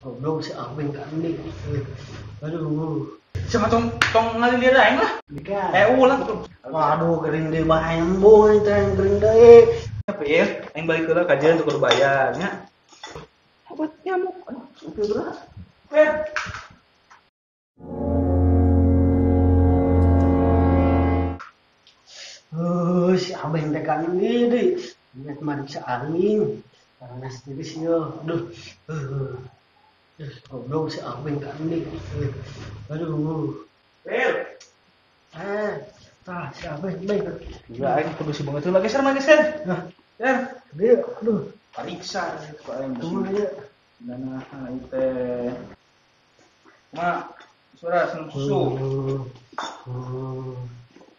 Goblok si Abeng kan nih. Aduh. Siapa tong ngalih dia aing lah. Dika. Ulang tuh. Waduh gering deh bahayang boy teh gering deh. Apa ya? Aing balik heula kajian untuk bayar nya. Obat nyamuk. Aduh, oke berat. Si Abeng teh kan nih deh. Ingat mari bisa aing. Panas diri sih yo. Aduh. Goblok si Abeng kan nih. Aduh. Bel. Tah si Abeng baik. Gila aing kudu si banget heula geser mah geser. Nah, Ya, dia aduh. pariksa ku aing Kumaha ya? Dana ieu teh. Ma, suara sen susu.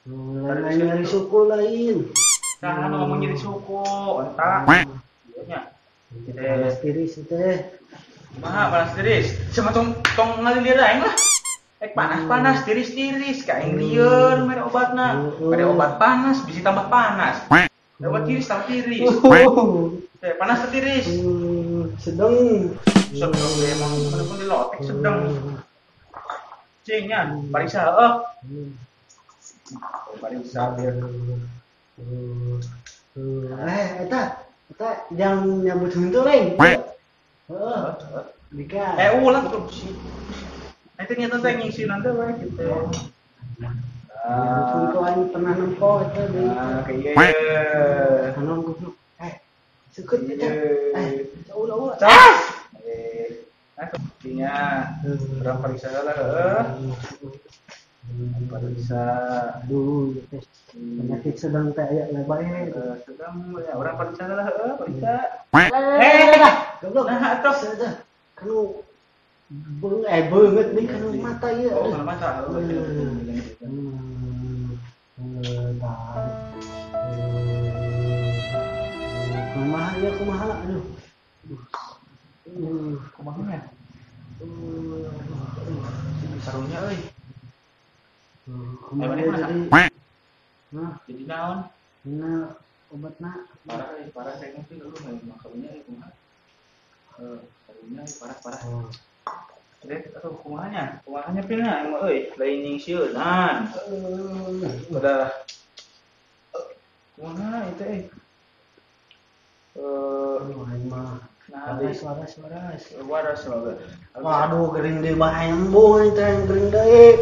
Lain nyari suku lain. Nah, ngomong nyari suku, entak. Iya nya. Panas tiris teh. Kumaha panas tiris? Siapa tong ngalih dia aing lah. Panas tiris-tiris ka aing lieur mere obatna. Mere obat panas bisa tambah panas. Obat tiris tambah tiris. Panas atau tiris? Sedang. Sedang emang bener-bener di lotek sedang. Cingnya, pariksa heuh. Pariksa biar Eta yang nyambut huntu lain. Heeh. Dika. ulang tuh sih. Nanti nyata teh ngisi nanti wae gitu. Nyambut huntu aing pernah nempo eta deui. Kayak iya. Hanon goblok. Seukeut eta. Ulah. Cas. Artinya berapa periksa lah periksa Aduh, penyakit sedang teh aya lebae. sedang ya orang periksa lah periksa Goblok. nah atuh Kanu beunget nih kanu mata ieu. kalau mata Kumaha aduh. kumaha nya sarungnya euy Kumaha jadi. Nah, jadi naon dina obatna parah saya ngerti dulu makanya kumaha sarungnya parah Dek, atuh kumahanya pilna emang euy lain nyingsieunan udah kumaha itu aing mah nah waras waduh gering deui bahayang boy teh gering deui.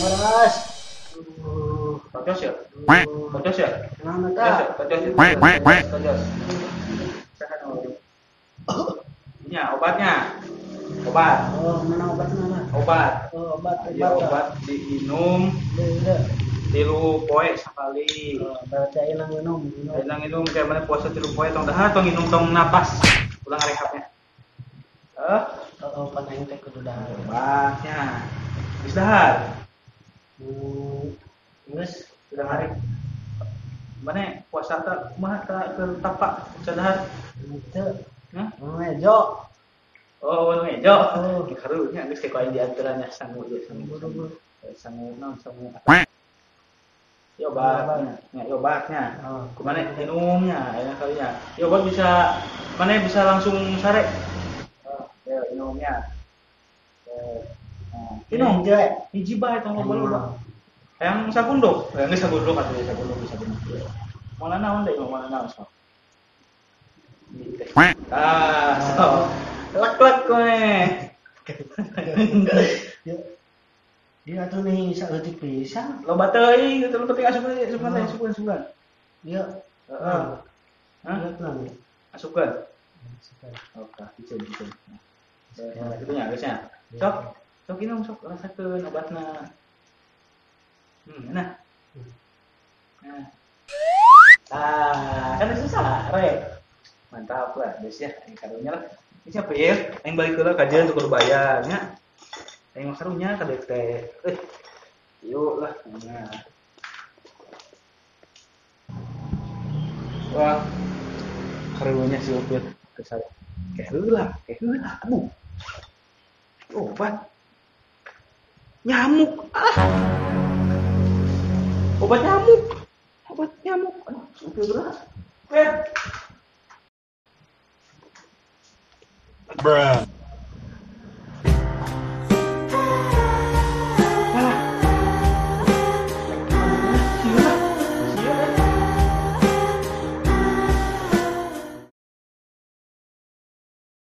Waras. Tocos ya? Kenapa tak? Tocos. Ini obatnya. Mana obatnya? Obat. Obat. Obat diminum. Tilu poe sekali. Berarti ayeuna minum. Minum kayak mana puasa tilu poe tong dahar tong minum tong napas. Ulang rehabnya. Panaing teh kudu dahar. Obatnya. Geus dahar. Geus Sudah hari. Mana puasa ta kumaha ta keur tapak sadahar? teu. Hah? Ngejo. Oh, ngejo. Karunya geus teh aing diantaranya sangu ieu sangu. Obatnya. Kumana minumnya ya kalinya. Obat bisa langsung sare. Minumnya. Minum hiji bae tong loba. Yang sabunduk, geus sabunduk atuh bisa. Mana naon deui sok. So. Lek koe. Dia tuh nih saeutik pisan. Loba teuing gitu penting asupkeun. Iya. Hah? Asupkeun. Oke, bisa. Itu nya geusnya. Sok minum sok rasakeun obatna. Nah. Kan susah, Rek. Mantap lah, geus ya, aing karunya lah. Ini siapa ya? Aing balik heula kajian untuk bayar nya. Aing mah karunya ka deuk teh. Yuk lah. Nah. Wah. Karunya si Upit ke saya. Kayak heula. Aduh. Obat. Nyamuk. Obat nyamuk. Aduh, Upit berat. Bruh.